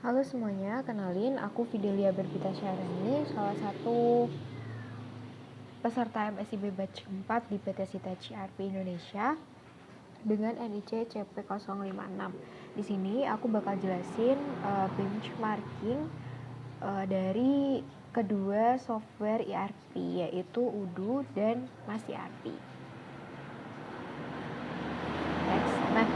Halo semuanya, kenalin aku Fidelia Berbita Syarani, salah satu peserta MSIB Batch 4 di PT Sita CRP Indonesia dengan NIC CP056. Di sini aku bakal jelasin benchmarking dari kedua software ERP yaitu Odoo dan Mas ERP. Nah,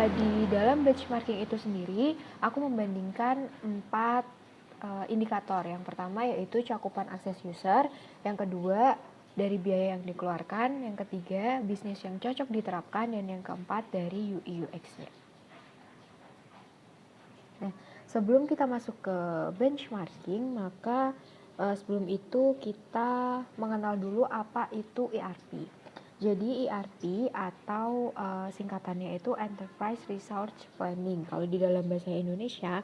di dalam benchmarking itu sendiri, aku membandingkan 4 indikator. Yang pertama yaitu cakupan akses user, yang kedua dari biaya yang dikeluarkan, yang ketiga bisnis yang cocok diterapkan, dan yang keempat dari UI UX-nya. Nah, sebelum kita masuk ke benchmarking, maka sebelum itu kita mengenal dulu apa itu ERP. Jadi ERP atau singkatannya itu Enterprise Resource Planning. Kalau di dalam bahasa Indonesia,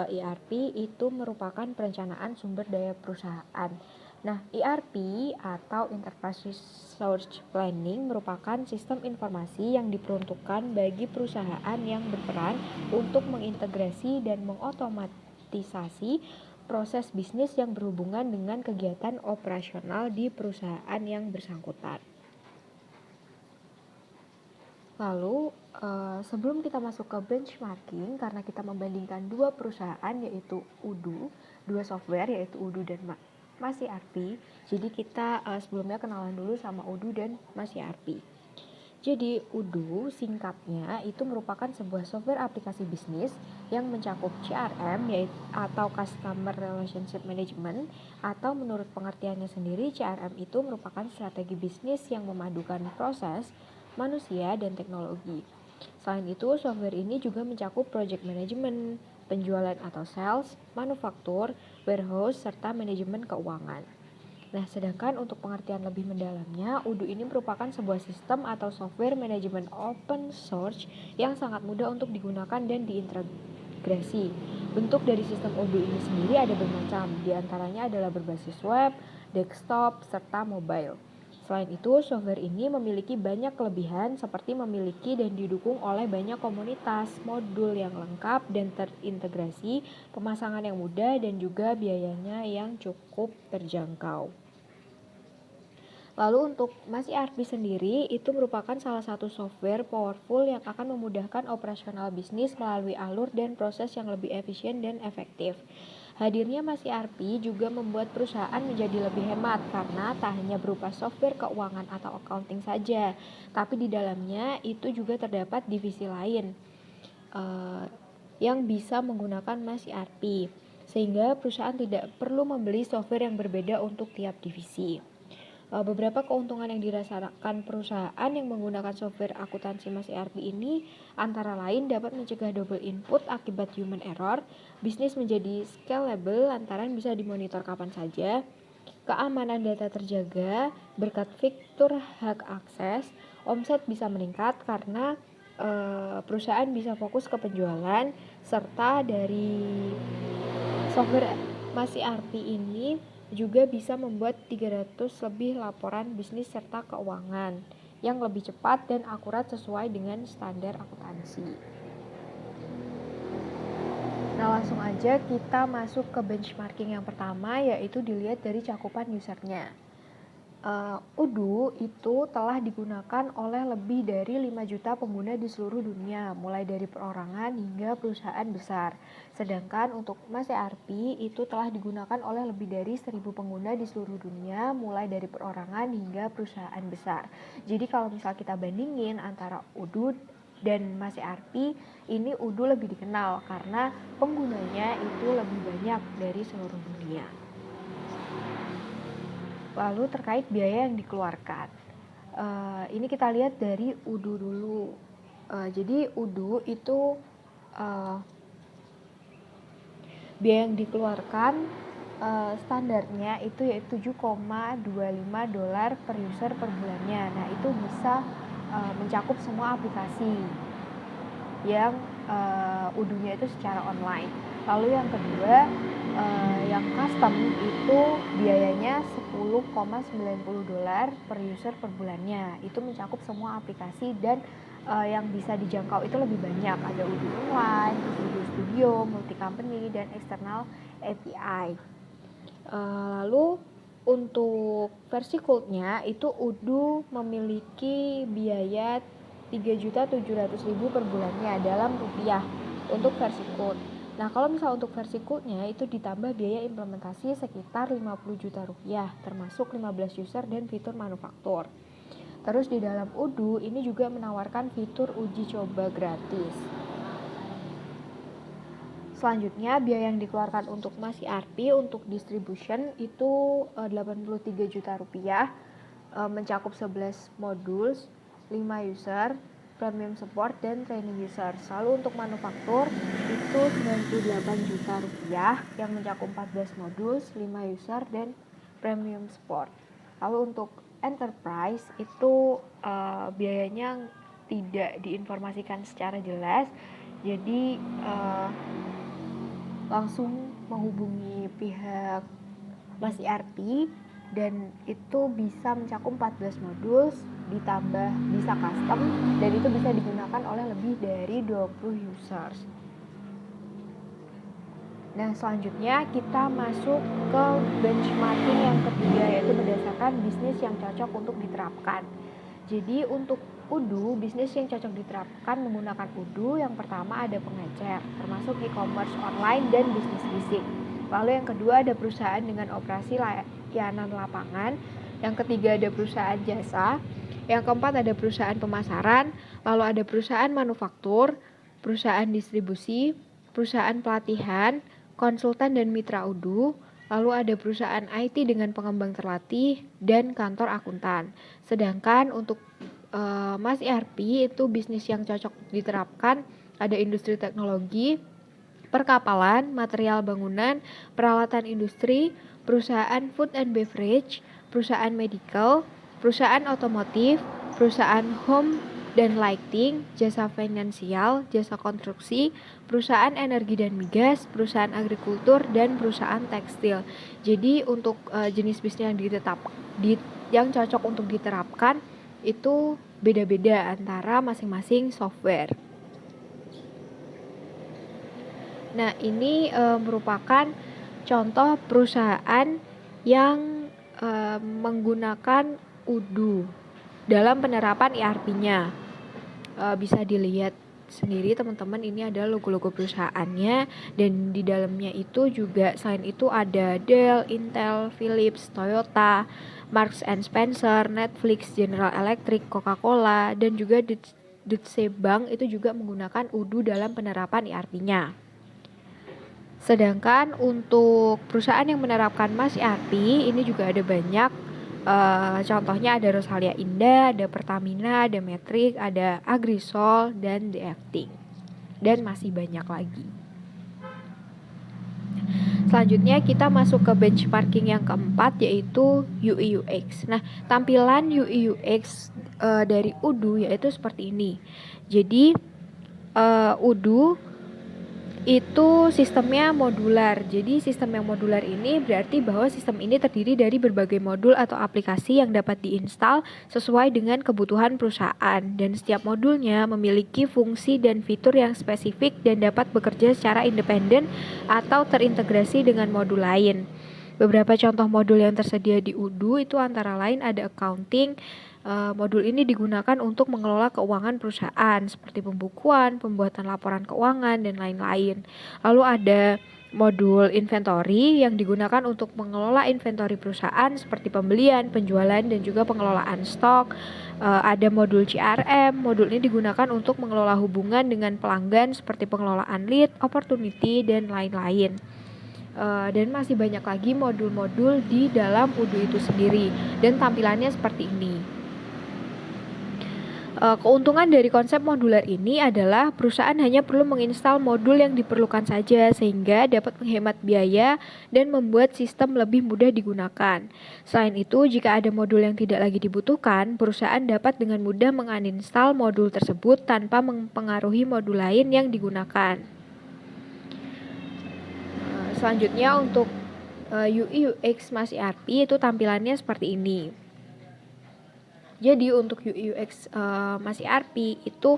ERP itu merupakan perencanaan sumber daya perusahaan. Nah, ERP atau Enterprise Resource Planning merupakan sistem informasi yang diperuntukkan bagi perusahaan yang berperan untuk mengintegrasi dan mengotomatisasi proses bisnis yang berhubungan dengan kegiatan operasional di perusahaan yang bersangkutan. Lalu sebelum kita masuk ke benchmarking, karena kita membandingkan dua perusahaan yaitu Odoo, dua software yaitu Odoo dan Mas ERP. Jadi kita sebelumnya kenalan dulu sama Odoo dan Mas ERP. Jadi Odoo singkatnya itu merupakan sebuah software aplikasi bisnis yang mencakup CRM yaitu atau Customer Relationship Management, atau menurut pengertiannya sendiri CRM itu merupakan strategi bisnis yang memadukan proses, manusia, dan teknologi. Selain itu, software ini juga mencakup project management, penjualan atau sales, manufaktur, warehouse, serta manajemen keuangan. Nah, sedangkan untuk pengertian lebih mendalamnya, Odoo ini merupakan sebuah sistem atau software manajemen open source yang sangat mudah untuk digunakan dan diintegrasi. Bentuk dari sistem Odoo ini sendiri ada bermacam, diantaranya adalah berbasis web, desktop, serta mobile. Selain itu, software ini memiliki banyak kelebihan seperti memiliki dan didukung oleh banyak komunitas, modul yang lengkap dan terintegrasi, pemasangan yang mudah, dan juga biayanya yang cukup terjangkau. Lalu untuk Mas ERP sendiri itu merupakan salah satu software powerful yang akan memudahkan operasional bisnis melalui alur dan proses yang lebih efisien dan efektif. Hadirnya Mas ERP juga membuat perusahaan menjadi lebih hemat karena tak hanya berupa software keuangan atau accounting saja, tapi di dalamnya itu juga terdapat divisi lain yang bisa menggunakan Mas ERP, sehingga perusahaan tidak perlu membeli software yang berbeda untuk tiap divisi. Beberapa keuntungan yang dirasakan perusahaan yang menggunakan software akuntansi Mas ERP ini antara lain dapat mencegah double input akibat human error, bisnis menjadi scalable lantaran bisa dimonitor kapan saja, keamanan data terjaga berkat fitur hak akses, omset bisa meningkat karena perusahaan bisa fokus ke penjualan, serta dari software Mas ERP ini juga bisa membuat 300 lebih laporan bisnis serta keuangan yang lebih cepat dan akurat sesuai dengan standar akuntansi. Nah, langsung aja kita masuk ke benchmarking yang pertama, yaitu dilihat dari cakupan usernya. Odoo itu telah digunakan oleh lebih dari 5 juta pengguna di seluruh dunia, mulai dari perorangan hingga perusahaan besar. Sedangkan untuk Mas ERP itu telah digunakan oleh lebih dari 1.000 pengguna di seluruh dunia, mulai dari perorangan hingga perusahaan besar. Jadi kalau misal kita bandingin antara Odoo dan Mas ERP, ini Odoo lebih dikenal karena penggunanya itu lebih banyak dari seluruh dunia. Lalu terkait biaya yang dikeluarkan, ini kita lihat dari Odoo dulu. Jadi Odoo itu biaya yang dikeluarkan standarnya itu yaitu $7,25 per user per bulannya. Nah, itu bisa mencakup semua aplikasi yang Odoo-nya itu secara online. Lalu yang kedua, yang custom itu biayanya $10,90 per user per bulannya. Itu mencakup semua aplikasi dan yang bisa dijangkau itu lebih banyak. Ada Odoo Online, terus Odoo Studio, studio, multi company, dan external API. Lalu untuk versi Gold-nya itu Odoo memiliki biaya 3.700.000 per bulannya dalam rupiah untuk versi Gold. Nah, kalau misal untuk versi Gold-nya itu ditambah biaya implementasi sekitar 50 juta rupiah, termasuk 15 user dan fitur manufaktur. Terus di dalam Odoo ini juga menawarkan fitur uji coba gratis. Selanjutnya, biaya yang dikeluarkan untuk Mas ERP untuk distribution itu 83 juta rupiah, mencakup 11 modul, 5 user, premium support, dan training user. Lalu untuk manufaktur itu 98 juta rupiah yang mencakup 14 modul, 5 user, dan premium support. Lalu untuk enterprise itu biayanya tidak diinformasikan secara jelas, jadi langsung menghubungi pihak Mas ERP dan itu bisa mencakup 14 modul ditambah bisa custom dan itu bisa digunakan oleh lebih dari 20 users. Nah, selanjutnya kita masuk ke benchmarking yang ketiga, yaitu berdasarkan bisnis yang cocok untuk diterapkan. Jadi untuk Odoo, bisnis yang cocok diterapkan menggunakan Odoo yang pertama ada pengecer, termasuk e-commerce online dan bisnis fisik. Lalu yang kedua ada perusahaan dengan operasi layanan lapangan. Yang ketiga ada perusahaan jasa. Yang keempat ada perusahaan pemasaran. Lalu ada perusahaan manufaktur, perusahaan distribusi, perusahaan pelatihan, konsultan dan mitra Odoo. Lalu ada perusahaan IT dengan pengembang terlatih dan kantor akuntan. Sedangkan untuk Mas ERP itu bisnis yang cocok diterapkan ada industri teknologi, perkapalan, material bangunan, peralatan industri, perusahaan food and beverage, perusahaan medical, perusahaan otomotif, perusahaan home dan lighting, jasa finansial, jasa konstruksi, perusahaan energi dan migas, perusahaan agrikultur, dan perusahaan tekstil. Jadi untuk jenis bisnis yang cocok untuk diterapkan itu beda-beda antara masing-masing software. Nah, ini merupakan contoh perusahaan yang menggunakan Odoo dalam penerapan ERP-nya. Bisa dilihat sendiri teman-teman, ini adalah logo-logo perusahaannya dan di dalamnya itu juga selain itu ada Dell, Intel, Philips, Toyota, Marks and Spencer, Netflix, General Electric, Coca-Cola, dan juga Deutsche Bank itu juga menggunakan Odoo dalam penerapan ERP-nya. Sedangkan untuk perusahaan yang menerapkan Mas ERP ini juga ada banyak. Contohnya ada Rosalia Indah, ada Pertamina, ada Matrix, ada Agrisol, dan The Acting. Dan masih banyak lagi. Selanjutnya kita masuk ke benchmarking yang keempat, yaitu UI UX. Nah, tampilan UI UX dari Odoo yaitu seperti ini. Jadi Odoo itu sistemnya modular. Jadi sistem yang modular ini berarti bahwa sistem ini terdiri dari berbagai modul atau aplikasi yang dapat diinstal sesuai dengan kebutuhan perusahaan dan setiap modulnya memiliki fungsi dan fitur yang spesifik dan dapat bekerja secara independen atau terintegrasi dengan modul lain. Beberapa contoh modul yang tersedia di Odoo itu antara lain ada accounting. Modul ini digunakan untuk mengelola keuangan perusahaan seperti pembukuan, pembuatan laporan keuangan, dan lain-lain. Lalu ada modul inventory yang digunakan untuk mengelola inventory perusahaan seperti pembelian, penjualan, dan juga pengelolaan stok. Ada modul CRM. Modul ini digunakan untuk mengelola hubungan dengan pelanggan seperti pengelolaan lead, opportunity, dan lain-lain. Dan masih banyak lagi modul-modul di dalam Odoo itu sendiri dan tampilannya seperti ini. Keuntungan dari konsep modular ini adalah perusahaan hanya perlu menginstal modul yang diperlukan saja sehingga dapat menghemat biaya dan membuat sistem lebih mudah digunakan. Selain itu, jika ada modul yang tidak lagi dibutuhkan, perusahaan dapat dengan mudah menginstal modul tersebut tanpa mempengaruhi modul lain yang digunakan. Selanjutnya untuk UI UX Mas ERP itu tampilannya seperti ini. Jadi untuk UI UX Mas ERP itu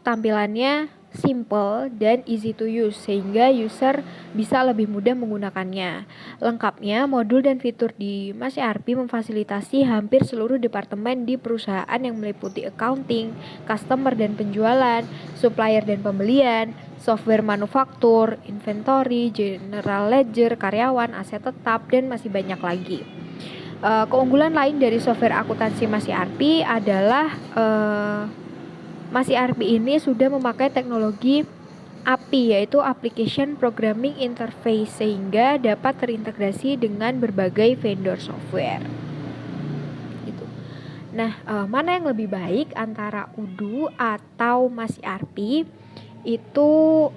tampilannya simple, dan easy to use sehingga user bisa lebih mudah menggunakannya. Lengkapnya, modul dan fitur di Mas ERP memfasilitasi hampir seluruh departemen di perusahaan yang meliputi accounting, customer dan penjualan, supplier dan pembelian, software manufaktur, inventory, general ledger, karyawan, aset tetap, dan masih banyak lagi. Keunggulan lain dari software akuntansi Mas ERP adalah Mas ERP ini sudah memakai teknologi API, yaitu Application Programming Interface, sehingga dapat terintegrasi dengan berbagai vendor software. Gitu. Nah, mana yang lebih baik antara Odoo atau Mas ERP? Itu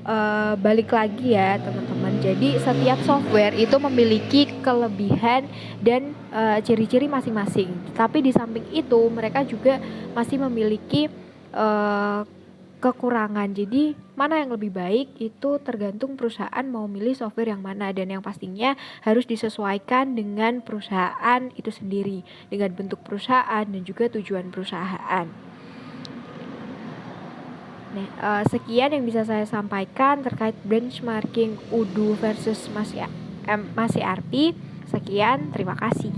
balik lagi ya teman-teman. Jadi setiap software itu memiliki kelebihan dan ciri-ciri masing-masing. Tapi di samping itu mereka juga masih memiliki kekurangan. Jadi mana yang lebih baik itu tergantung perusahaan mau milih software yang mana, dan yang pastinya harus disesuaikan dengan perusahaan itu sendiri, dengan bentuk perusahaan dan juga tujuan perusahaan. Nah, sekian yang bisa saya sampaikan terkait benchmarking Odoo versus Mas ERP. Sekian, terima kasih.